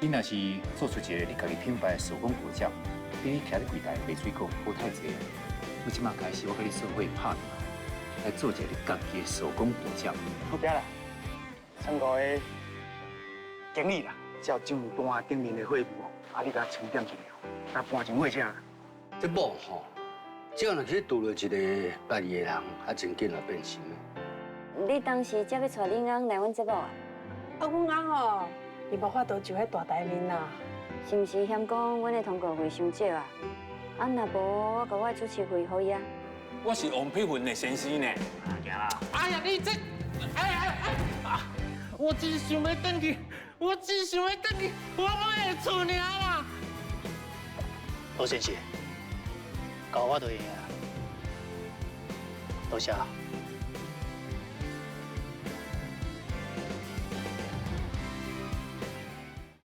你若是做出一个你家己品牌的手工果酱，比你徛在柜台卖水果好太济啊！我即马开始，我跟你社会拍嘛，来做一个你家己的手工果酱。好嗲啦，参考的经理啦，照账单顶面的货物，你甲清点一下，甲搬进货车。这某吼，只要若去拄到一个捌意的人，真紧就变心了。你当时才要带恁翁来阮节目啊？阮翁哦，伊无法度就迄大台面啦。是毋是嫌讲阮的通告费伤少啊？啊，若无我甲我主持费互伊啊？我是王佩云的先生呢。行啦。哎呀，你这，我真想要回去，我真想要回去我妈的厝尔啦。罗先生，搞我对啊，多谢。